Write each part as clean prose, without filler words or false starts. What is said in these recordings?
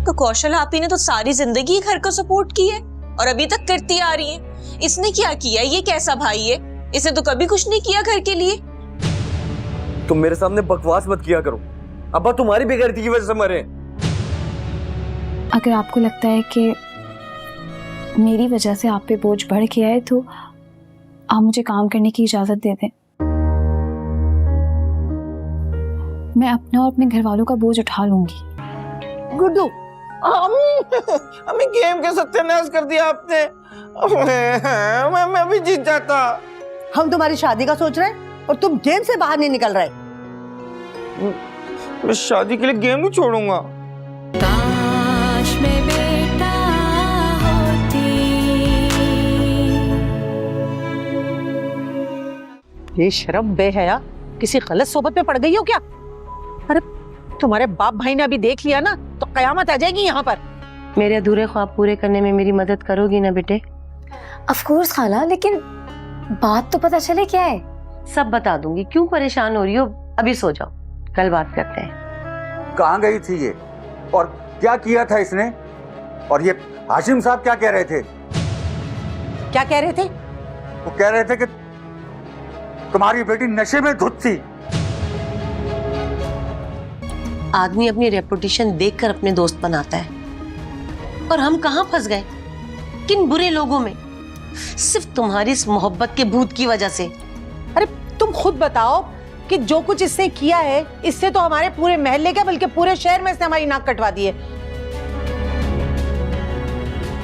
तो कौशल आपी ने तो सारी जिंदगी घर का सपोर्ट की है और अभी तक करती आ रही है। इसने क्या किया? ये कैसा भाई है? इसे तो कभी कुछ नहीं किया घर के लिए। तुम मेरे सामने बकवास मत किया करो। अब्बा तुम्हारी बेगैरती की वजह से मरे। अगर आपको लगता है कि मेरी वजह से आप पे बोझ बढ़ गया है तो आप मुझे काम करने की इजाजत दे दें। मैं अपना और अपने घर वालों का बोझ उठा लूंगी। गुड्डू, हमें गेम के सत्यानाश कर दिया आपने। मैं भी जीत जाता। हम तुम्हारी शादी का सोच रहे हैं और तुम गेम से बाहर नहीं निकल रहे। मैं शादी के लिए गेम नहीं छोड़ूंगा। काश मैं बेटा होती। ये शर्म बेहया, किसी गलत सोबत में पड़ गई हो क्या? अरे तुम्हारे बाप भाई ने अभी देख लिया ना तो कयामत आ जाएगी यहाँ पर। मेरे अधूरे ख्वाब पूरे करने में मेरी मदद करोगी ना बेटे? ऑफ कोर्स खाला, लेकिन बात तो पता चले क्या है। सब बता दूंगी, क्यों परेशान हो रही हो? अभी सो जाओ, कल बात करते हैं। कहाँ गई थी ये और क्या किया था इसने? और ये हाशिम साहब क्या कह रहे थे? क्या कह रहे थे? वो कह रहे थे कि तुम्हारी बेटी नशे में धुत थी। आदमी अपनी रेपुटेशन देखकर अपने दोस्त बनाता है, और हम कहाँ फंस गए? किन बुरे लोगों में? सिर्फ तुम्हारी इस मोहब्बत के भूत की वजह से। अरे तुम खुद बताओ कि जो कुछ इसने किया है, इससे तो हमारे पूरे महल्ले का बल्कि पूरे शहर में इसने हमारी नाक कटवा दी है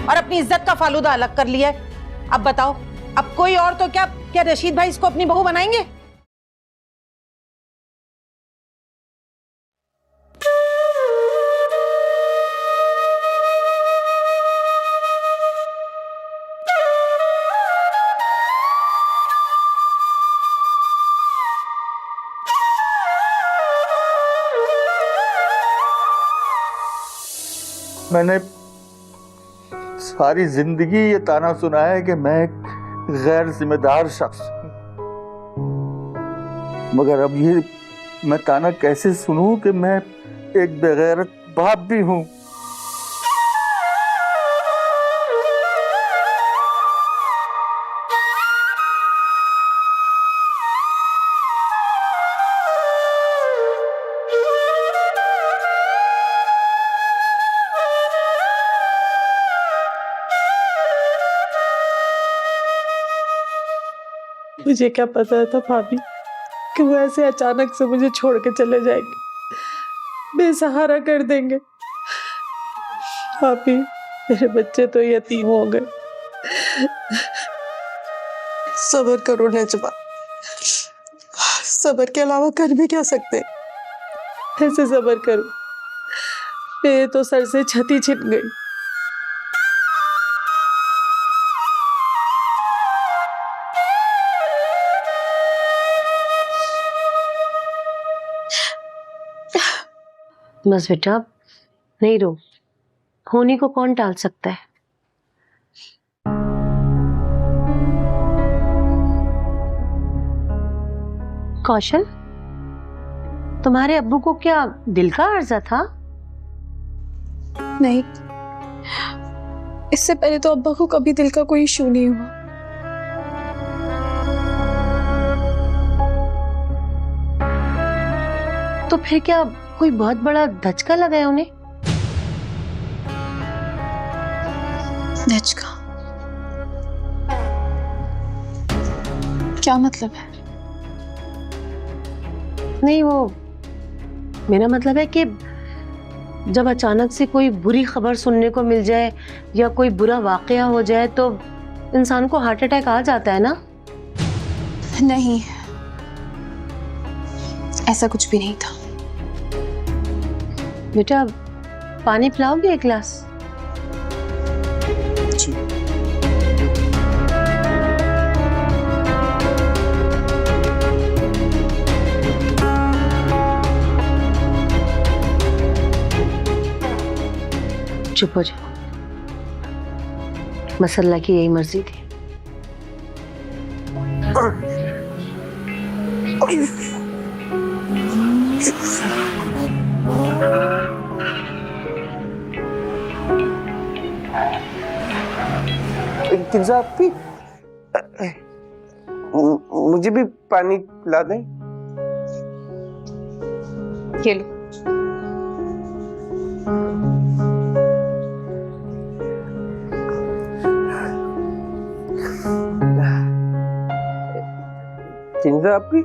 और अपनी इज्जत का फालूदा अलग कर लिया है। अब बताओ, अब कोई और तो क्या रशीद भाई इसको अपनी बहू बनाएंगे? मैंने सारी जिंदगी ये ताना सुना है कि मैं एक गैर जिम्मेदार शख्स हूं, मगर अब ये मैं ताना कैसे सुनूं कि मैं एक बेगैरत बाप भी हूं। मुझे क्या पता था भाभी कि वो ऐसे अचानक से मुझे छोड़ के चले जाएंगे, बेसहारा कर देंगे। भाभी, मेरे बच्चे तो यतीम हो गए। सब्र करो नजमा, सब्र के अलावा कर भी क्या सकते? ऐसे सब्र करो, मेरे तो सर से छती छिन गई। बस बेटा, नहीं रो। होनी को कौन टाल सकता है? कौशल, तुम्हारे अब्बू को क्या दिल का अर्जा था? नहीं, इससे पहले तो अब्बा को कभी दिल का कोई इशू नहीं हुआ। तो फिर क्या कोई बहुत बड़ा धचका लगा है उन्हें? धचका? क्या मतलब है? नहीं, वो मेरा मतलब है कि जब अचानक से कोई बुरी खबर सुनने को मिल जाए या कोई बुरा वाकया हो जाए तो इंसान को हार्ट अटैक आ जाता है ना? नहीं, ऐसा कुछ भी नहीं था। बेटा, पानी पिलाओगे एक गिलास? जी। चुप हो जाओ, मसल्ला की यही मर्जी थी। किंजा आपकी मुझे भी पानी पिला दें। ये लो। किंजा आपकी,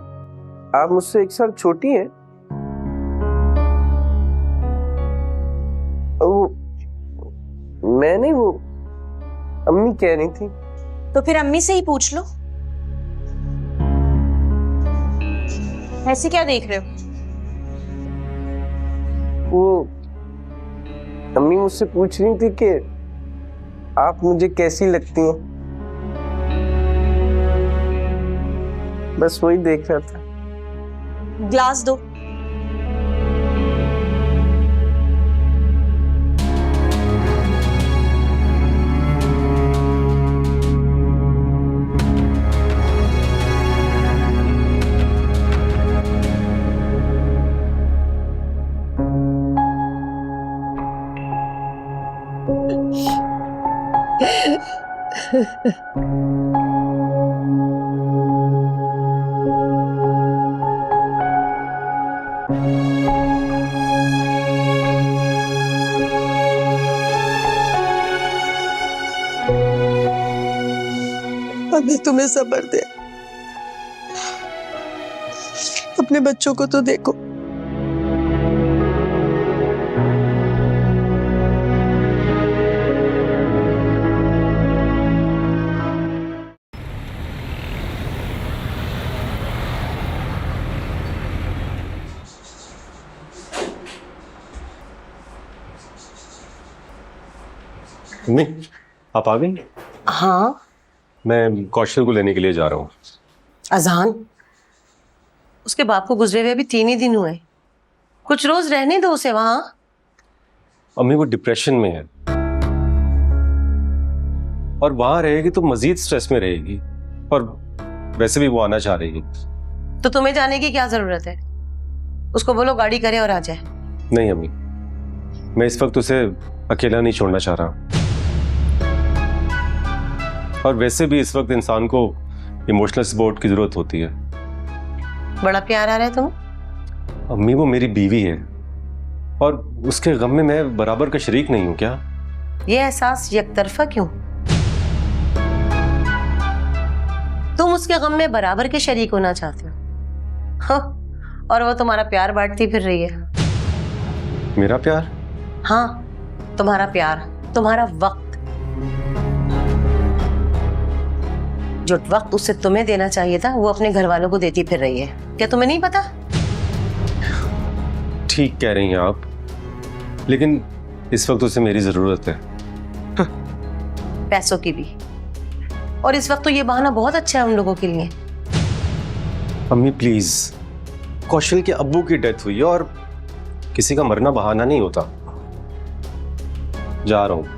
आप मुझसे 1 साल छोटी हैं। वो मैं नहीं, वो अम्मी कह रही थी। तो फिर अम्मी से ही पूछ लो। ऐसे क्या देख रहे हो? वो अम्मी मुझसे पूछ रही थी कि आप मुझे कैसी लगती हैं। बस वही देख रहा था। ग्लास दो। अभी तुम्हें सब्र दे, अपने बच्चों को तो देखो। नहीं, आप आ गई? हाँ, मैं कौशल को लेने के लिए जा रहा हूँ। अजान, उसके बाप को गुजरे हुए अभी 3 ही दिन हुए। कुछ रोज रहने दो उसे वहां। अम्मी वो डिप्रेशन में है और वहां रहेगी तो मजीद स्ट्रेस में रहेगी, और वैसे भी वो आना चाह रही है। तो तुम्हें जाने की क्या जरूरत है? उसको बोलो गाड़ी करे और आ जाए। नहीं अम्मी, मैं इस वक्त उसे अकेला नहीं छोड़ना चाह रहा, और वैसे भी इस वक्त इंसान को इमोशनल सपोर्ट की जरूरत होती है। बड़ा प्यार आ रहा है तुम। अम्मी वो मेरी बीवी है और उसके गम में मैं बराबर का शरीक नहीं हूं क्या? ये एहसास यकतरफा क्यों? तुम उसके गम में बराबर के शरीक होना चाहते हो, हाँ, और वो तुम्हारा प्यार बांटती फिर रही है। मेरा प्यार? हाँ, तुम्हारा प्यार, तुम्हारा वक्त, जो वक्त उससे तुम्हें देना चाहिए था वो अपने घर वालों को देती फिर रही है। क्या तुम्हें नहीं पता? ठीक कह रही हैं आप, लेकिन इस वक्त उसे मेरी जरूरत है। पैसों की भी, और इस वक्त तो ये बहाना बहुत अच्छा है उन लोगों के लिए। अम्मी प्लीज, कौशल के अब्बू की डेथ हुई है और किसी का मरना बहाना नहीं होता। जा रहा हूं।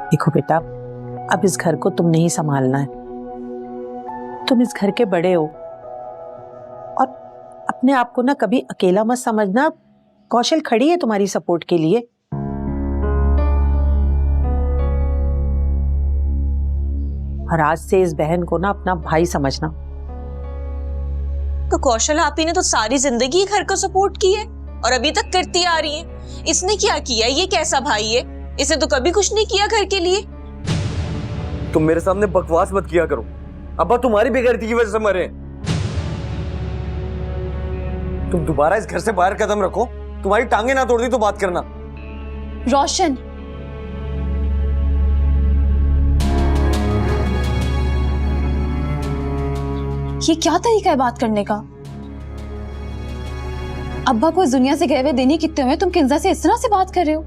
देखो बेटा, अब इस घर को तुमने ही संभालना है। तुम इस घर के बड़े हो और अपने आप को ना कभी अकेला मत समझना। कौशल खड़ी है तुम्हारी सपोर्ट के लिए। और आज से इस बहन को ना अपना भाई समझना। तो कौशल आपी ने तो सारी जिंदगी घर को सपोर्ट की है और अभी तक करती आ रही है। इसने क्या किया? ये कैसा भाई है? इसे तो कभी कुछ नहीं किया घर के लिए। तुम मेरे सामने बकवास मत किया करो। अब्बा तुम्हारी बेगैरती की वजह से मरे। तुम दोबारा इस घर से बाहर कदम रखो, तुम्हारी टांगे ना तोड़ दी तो बात करना। रोशन, ये क्या तरीका है बात करने का? अब्बा को इस दुनिया से गए हुए दिन ही कितने हुए, तुम किंजा से इस तरह से बात कर रहे हो?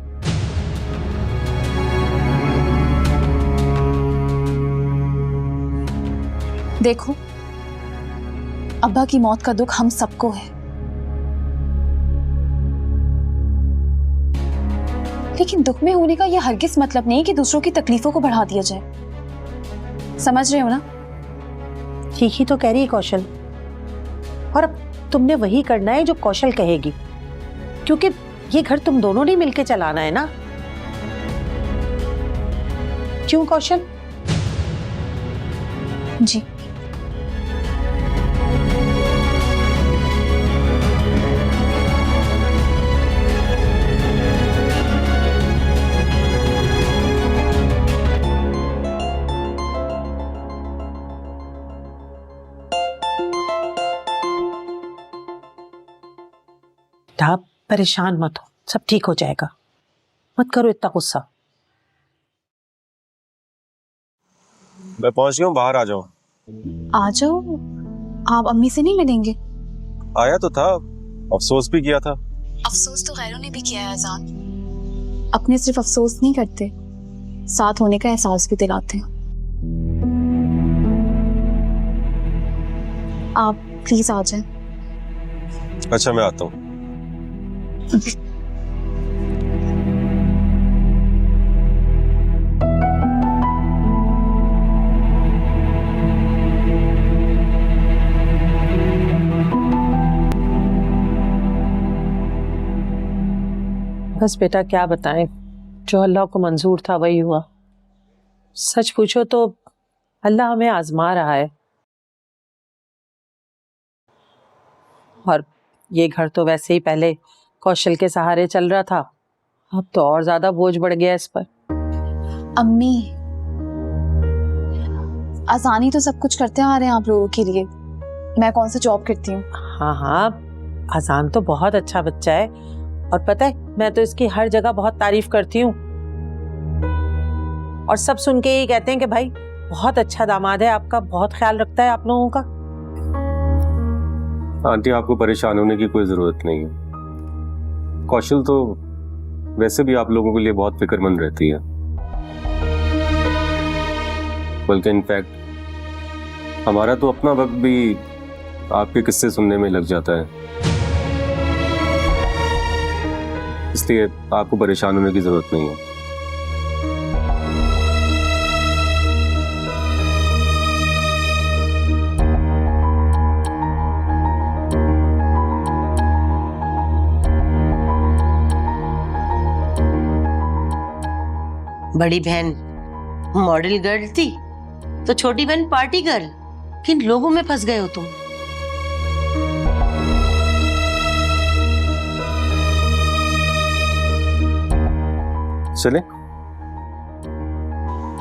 देखो, अब्बा की मौत का दुख हम सबको है, लेकिन दुख में होने का यह हरगिज मतलब नहीं कि दूसरों की तकलीफों को बढ़ा दिया जाए। समझ रहे हो ना? ठीक ही तो कह रही है कौशल, और अब तुमने वही करना है जो कौशल कहेगी, क्योंकि ये घर तुम दोनों ने मिलके चलाना है ना। क्यों कौशल? जी। आप परेशान मत हो, सब ठीक हो जाएगा, मत करो इतना गुस्सा। मैं पहुंच गया हूँ, बाहर आ जाओ। आ जाओ। आप अम्मी से नहीं मिलेंगे? आया तो था, अफसोस भी किया था। अफसोस तो गैरों ने भी किया है अजान। अपने सिर्फ अफसोस नहीं करते, साथ होने का एहसास भी दिलाते हैं। आप प्लीज आ जाएं। अच्छा, मैं आता हूँ। बस बेटा क्या बताएं, जो अल्लाह को मंजूर था वही हुआ। सच पूछो तो अल्लाह हमें आजमा रहा है, और ये घर तो वैसे ही पहले कौशल के सहारे चल रहा था, अब तो और ज्यादा बोझ बढ़ गया इस पर। अम्मी, आसानी तो सब कुछ करते आ रहे हैं आप लोगों के लिए। मैं कौन सा जॉब करती हूँ? हाँ हाँ, आसान तो बहुत अच्छा बच्चा है, और पता है मैं तो इसकी हर जगह बहुत तारीफ करती हूँ, और सब सुन के यही कहते हैं कि भाई बहुत अच्छा दामाद है आपका, बहुत ख्याल रखता है आप लोगों का। आंटी, आपको परेशान होने की कोई जरूरत नहीं है। कौशल तो वैसे भी आप लोगों के लिए बहुत फिक्रमंद रहती है, बल्कि इनफैक्ट हमारा तो अपना वक्त भी आपके किस्से सुनने में लग जाता है, इसलिए आपको परेशान होने की जरूरत नहीं है। बड़ी बहन मॉडल गर्ल थी तो छोटी बहन पार्टी गर्ल, किन लोगों में फंस गए हो तुम? चले?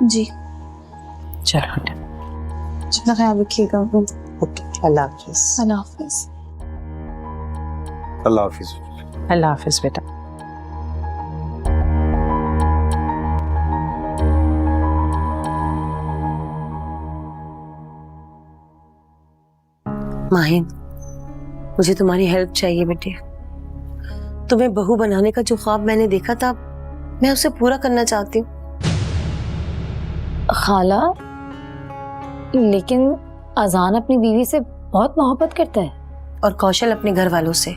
जी चलो, अपना ख्याल रखिएगा। ओके, अल्लाह हाफिज। अल्लाह हाफिज। अल्लाह हाफिज। अल्लाह हाफिज बेटा। माहिन, मुझे तुम्हारी हेल्प चाहिए बेटे। तुम्हें बहू बनाने का जो ख्वाब मैंने देखा था, मैं उसे पूरा करना चाहती हूँ। खाला, लेकिन अजान अपनी बीवी से बहुत मोहब्बत करता है, और कौशल अपने घर वालों से।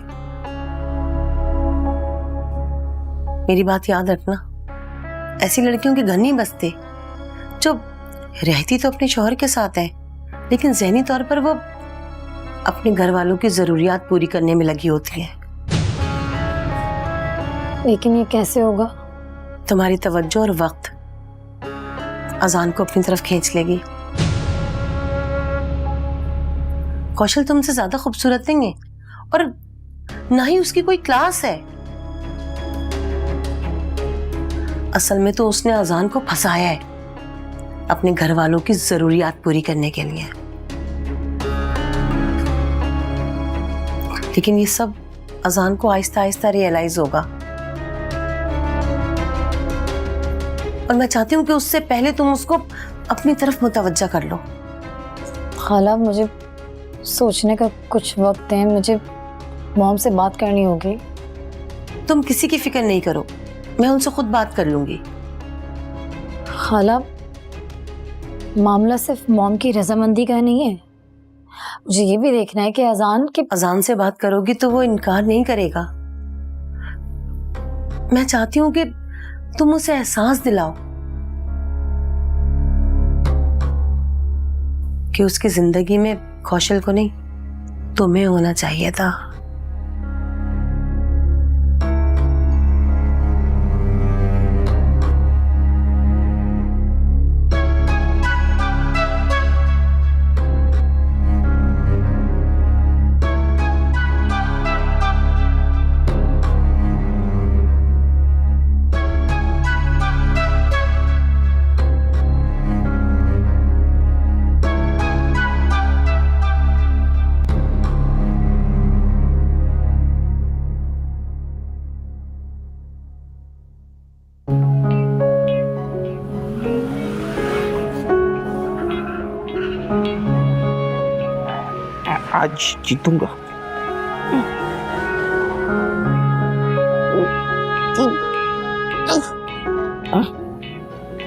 मेरी बात याद रखना, ऐसी लड़कियों के घर नहीं बसते जो रहती तो अपने शौहर के साथ है, लेकिन ज़हनी तौर पर वो अपने घर वालों की जरूरियात पूरी करने में लगी होती है। लेकिन ये कैसे होगा? तुम्हारी तवज्जो और वक्त अजान को अपनी तरफ खींच लेगी। कौशल तुमसे ज्यादा खूबसूरत नहीं है, और ना ही उसकी कोई क्लास है। असल में तो उसने अजान को फंसाया है अपने घर वालों की जरूरियात पूरी करने के लिए। लेकिन ये सब अजान को आहिस्ता आहिस्ता रियलाइज होगा, और मैं चाहती हूँ कि उससे पहले तुम उसको अपनी तरफ मुतवज्जा कर लो। खाला, मुझे सोचने का कुछ वक्त है, मुझे मॉम से बात करनी होगी। तुम किसी की फिक्र नहीं करो, मैं उनसे खुद बात कर लूंगी। खाला, मामला सिर्फ मॉम की रजामंदी का नहीं है, मुझे ये भी देखना है कि अजान से बात करोगी तो वो इनकार नहीं करेगा। मैं चाहती हूँ कि तुम उसे एहसास दिलाओ कि उसकी जिंदगी में कौशल को नहीं, तुम्हें होना चाहिए था। आज जीतूंगा।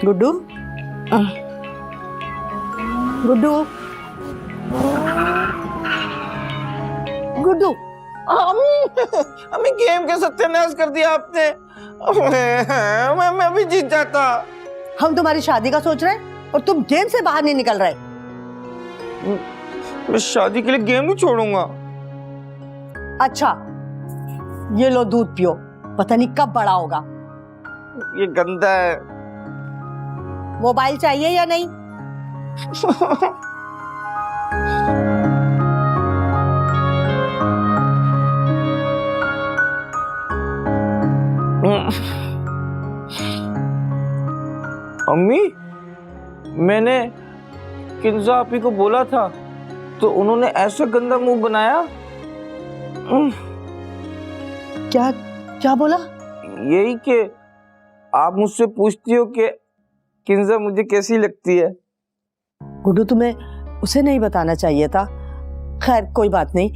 गुड्डू, गुड्डू, गुड्डू, हमें गेम के सत्यानाश कर दिया आपने। मैं अभी जीत जाता। हम तुम्हारी शादी का सोच रहे हैं और तुम गेम से बाहर नहीं निकल रहे। मैं शादी के लिए गेम नहीं छोड़ूंगा। अच्छा, ये लो दूध पियो, पता नहीं कब बड़ा होगा। ये गंदा है। मोबाइल चाहिए या नहीं? अम्मी, मैंने किंजा आपी को बोला था तो उन्होंने ऐसा गंदा मुंह बनाया। क्या क्या बोला? यही कि आप मुझसे पूछती हो कि किंजा मुझे कैसी लगती है। गुड्डू, तुम्हें उसे नहीं बताना चाहिए था। खैर कोई बात नहीं,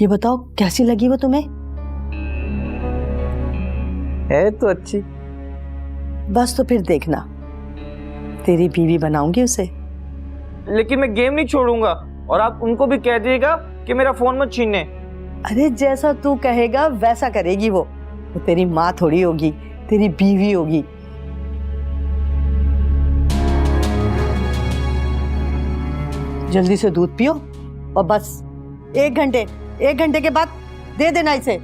ये बताओ कैसी लगी वो तुम्हें? है तो अच्छी। बस तो फिर देखना, तेरी बीवी बनाऊंगी उसे। लेकिन मैं गेम नहीं छोड़ूंगा और आप उनको भी कह दीजिएगा कि मेरा फोन मत छीने। अरे जैसा तू कहेगा वैसा करेगी वो तेरी माँ थोड़ी होगी, तेरी बीवी होगी। जल्दी से दूध पियो और बस 1 घंटे के बाद दे देना इसे।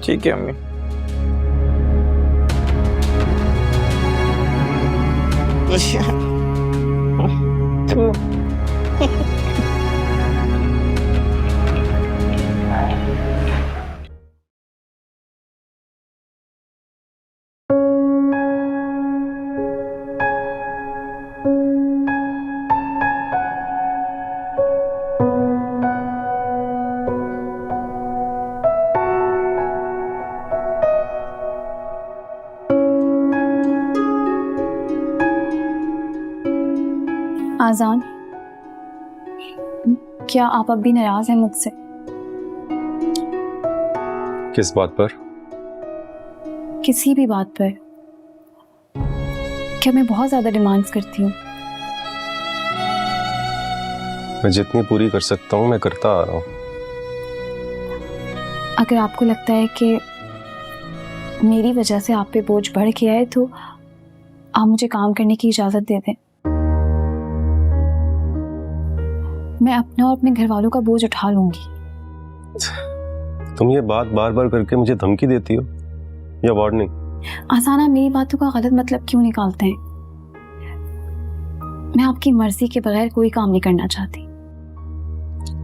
ठीक है अम्मी। आजान, क्या आप अब भी नाराज हैं मुझसे? किस बात पर? किसी भी बात पर। क्या मैं बहुत ज्यादा डिमांड्स करती हूँ? मैं जितनी पूरी कर सकता हूँ मैं करता आ रहा हूँ। अगर आपको लगता है कि मेरी वजह से आप पे बोझ बढ़ गया है तो आप मुझे काम करने की इजाजत दे दें। मैं अपना और अपने घर वालों का बोझ उठा लूंगी। तुम ये बात बार बार करके मुझे धमकी देती हो या वार्निंग? आसाना, मेरी बातों का गलत मतलब क्यों निकालते हैं? मैं आपकी मर्जी के बगैर कोई काम नहीं करना चाहती।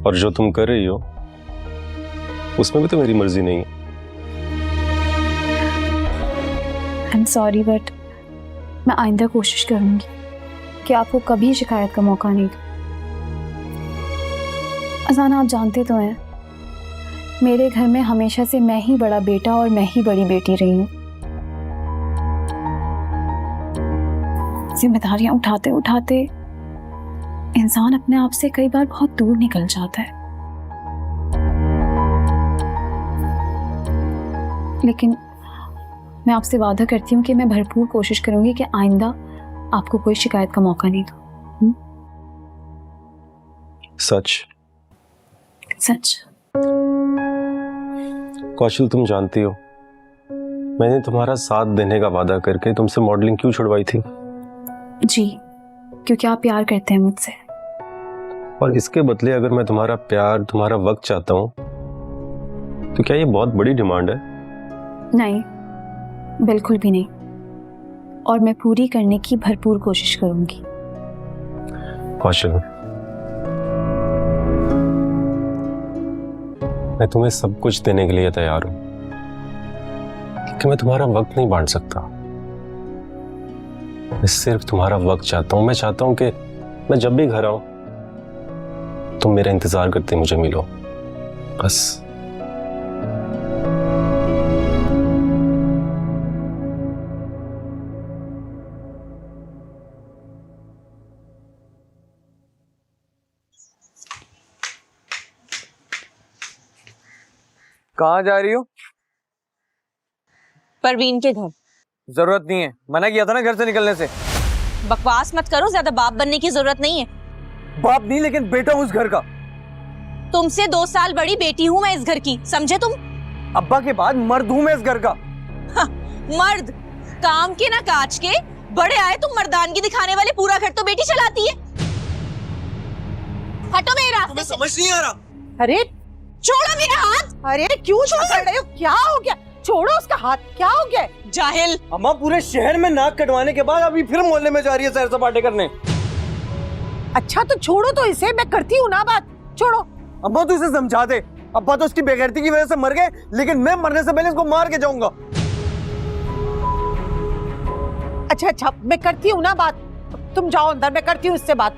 और जो तुम कर रही हो उसमें भी तो मेरी मर्जी नहीं है। आई एम सॉरी, बट मैं आइंदा कोशिश करूंगी कि आपको कभी शिकायत का मौका नहीं दूं। अजाना, आप जानते तो हैं मेरे घर में हमेशा से मैं ही बड़ा बेटा और मैं ही बड़ी बेटी रही हूँ। जिम्मेदारियां उठाते उठाते इंसान अपने आप से कई बार बहुत दूर निकल जाता है। लेकिन मैं आपसे वादा करती हूँ कि मैं भरपूर कोशिश करूँगी कि आइंदा आपको कोई शिकायत का मौका नहीं दूँ। सच? सच। कौशल, तुम जानती हो मैंने तुम्हारा साथ देने का वादा करके तुमसे मॉडलिंग क्यों छुड़वाई थी? जी, क्योंकि आप प्यार करते हैं मुझसे। और इसके बदले अगर मैं तुम्हारा प्यार, तुम्हारा वक्त चाहता हूँ तो क्या ये बहुत बड़ी डिमांड है? नहीं, बिल्कुल भी नहीं। और मैं पूरी करने की भरपूर कोशिश करूंगी। कौशल, मैं तुम्हें सब कुछ देने के लिए तैयार हूं, लेकिन मैं तुम्हारा वक्त नहीं बांट सकता। मैं सिर्फ तुम्हारा वक्त चाहता हूं। मैं चाहता हूं कि मैं जब भी घर आऊं तुम मेरा इंतजार करते मुझे मिलो, बस। कहाँ जा रही हो? परवीन के घर। जरूरत नहीं है, मना किया था ना घर से निकलने से। बकवास मत करो, ज्यादा बाप बनने की जरूरत नहीं है। बाप नहीं, लेकिन बेटा हूँ उस घर का। तुमसे 2 साल बड़ी बेटी हूँ मैं इस घर की, समझे तुम? अब्बा के बाद मर्द हूँ मैं इस घर का। हाँ, मर्द काम के ना काज के, बड़े आए तुम मर्दानगी दिखाने वाले। पूरा घर तो बेटी चलाती है। हटो मेरे रास्ते से। समझ नहीं आ रहा। अरे छोड़ो मेरा हाथ। अरे क्यों छोड़ रहे हो? क्या हो गया? छोड़ो उसका हाथ। क्या हो गया? जाहिल। अम्मा, पूरे शहर में नाक कटवाने के बाद अभी फिर मोहल्ले में जा रही है सैर सपाटे करने। अच्छा तो छोड़ो तो इसे, मैं करती हूँ ना बात। छोड़ो। अम्मा तू इसे समझा दे। अब्बा तो उसकी बेगैरती की वजह से मर गए, लेकिन मैं मरने से पहले इसको मार के जाऊंगा। अच्छा अच्छा, मैं करती हूँ ना बात। तुम जाओ अंदर, मैं करती हूँ इससे बात।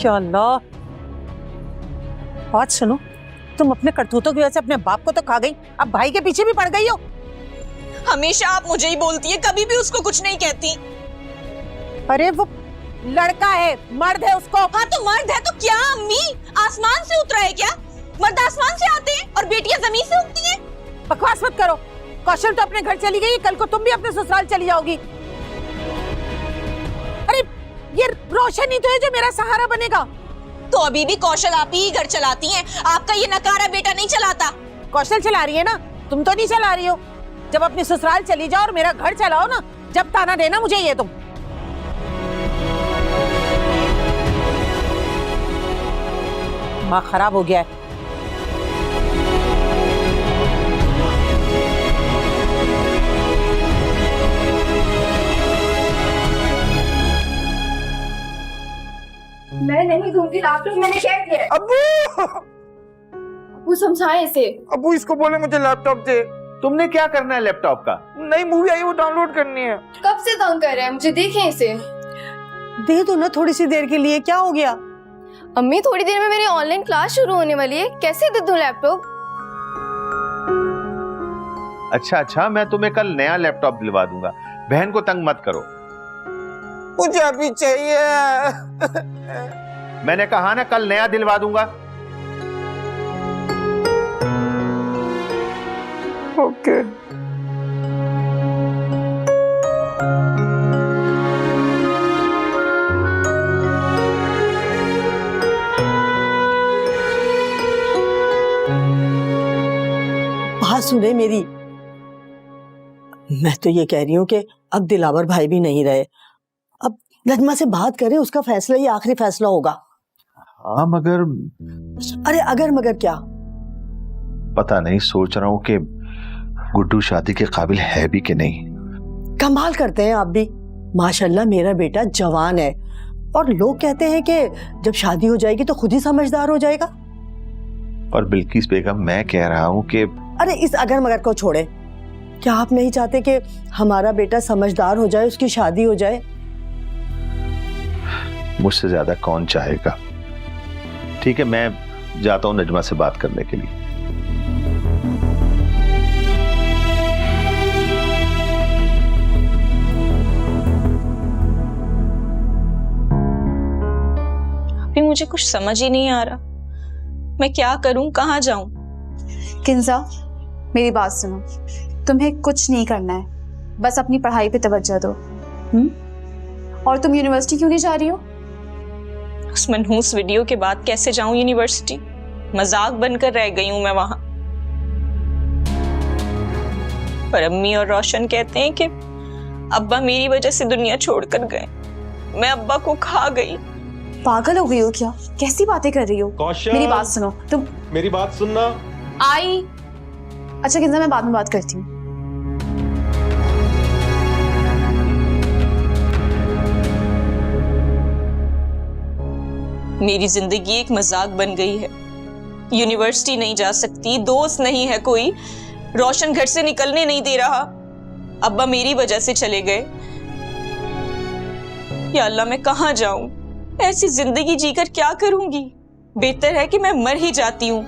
या अल्लाह। बात सुनो, तुम अपने करतूतों की वजह से अपने बाप को तो खा गई, अब भाई के पीछे भी पड़ गई हो। हमेशा आप मुझे ही बोलती है, कभी भी उसको कुछ नहीं कहती। अरे वो लड़का है, मर्द है उसको। हाँ तो मर्द है तो क्या अम्मी, आसमान से उतरा है क्या? मर्द आसमान से आते हैं और बेटियां जमीन से उगती हैं। बकवास मत करो। कौशल तो अपने घर चली गई, कल को तुम भी अपने ससुराल चली जाओगी। अरे ये रोशन ही तो है जो मेरा सहारा बनेगा। तो अभी भी कौशल आप ही घर चलाती हैं, आपका ये नकारा बेटा नहीं चलाता। कौशल चला रही है ना, तुम तो नहीं चला रही हो। जब अपने ससुराल चली जाओ और मेरा घर चलाओ ना, जब ताना देना मुझे ये तुम। दिमाग खराब हो गया है। मैं नहीं दूंगी लैपटॉप, मैंने क्या किया है? अब्बू, वो समझाए इसे। अबू इसको बोले मुझे लैपटॉप दे। तुमने क्या करना है लैपटॉप का? नई मूवी आई वो डाउनलोड करनी है। कब से तंग कर रहे हैं मुझे, देखें इसे। दे दो ना थोड़ी सी देर के लिए, क्या हो गया? अम्मी थोड़ी देर में मेरी ऑनलाइन क्लास शुरू होने वाली है, कैसे दे दूं लैपटॉप? अच्छा अच्छा, मैं तुम्हें कल नया लैपटॉप दिलवा दूंगा। बहन को तंग मत करो। मुझे अभी चाहिए। मैंने कहा ना कल नया दिलवा दूंगा। ओके। बात सुने मेरी, मैं तो ये कह रही हूँ कि अब दिलावर भाई भी नहीं रहे, अब नजमा से बात करें, उसका फैसला ही आखिरी फैसला होगा। हाँ मगर अरे अगर मगर क्या? पता नहीं, सोच रहा हूँ कि गुड्डू शादी के काबिल है भी कि नहीं। कमाल करते हैं आप भी। माशाल्लाह मेरा बेटा जवान है, और लोग कहते हैं कि जब शादी हो जाएगी तो खुद ही समझदार हो जाएगा। और बिल्किस बेगम, मैं कह रहा हूँ कि अरे इस अगर मगर को छोड़े, क्या आप नहीं चाहते कि हमारा बेटा समझदार हो जाए, उसकी शादी हो जाए? मुझसे ज्यादा कौन चाहेगा। ठीक है, मैं जाता हूँ नजमा से बात करने के लिए। अभी मुझे कुछ समझ ही नहीं आ रहा, मैं क्या करूं, कहाँ जाऊं? किंजा, मेरी बात सुनो, तुम्हें कुछ नहीं करना है, बस अपनी पढ़ाई पे तवज्जो दो। और तुम यूनिवर्सिटी क्यों नहीं जा रही हो? उस मनहूस वीडियो के बाद कैसे जाऊं यूनिवर्सिटी? मजाक बनकर रह गई हूं मैं वहां। पर अम्मी और रोशन कहते हैं कि अब्बा मेरी वजह से दुनिया छोड़कर गए। मैं अब्बा को खा गई। पागल हो गई हो क्या? कैसी बातें कर रही हो? कौशल, मेरी बात सुनो तुम। मेरी बात सुनना। आई। अच्छा किंजा, मैं बाद में बात करती हूँ। मेरी जिंदगी एक मजाक बन गई है। यूनिवर्सिटी नहीं जा सकती, दोस्त नहीं है कोई, रोशन घर से निकलने नहीं दे रहा, अब्बा मेरी वजह से चले गए। या अल्लाह, मैं कहां जाऊं? ऐसी जिंदगी जीकर क्या करूंगी? बेहतर है कि मैं मर ही जाती हूं।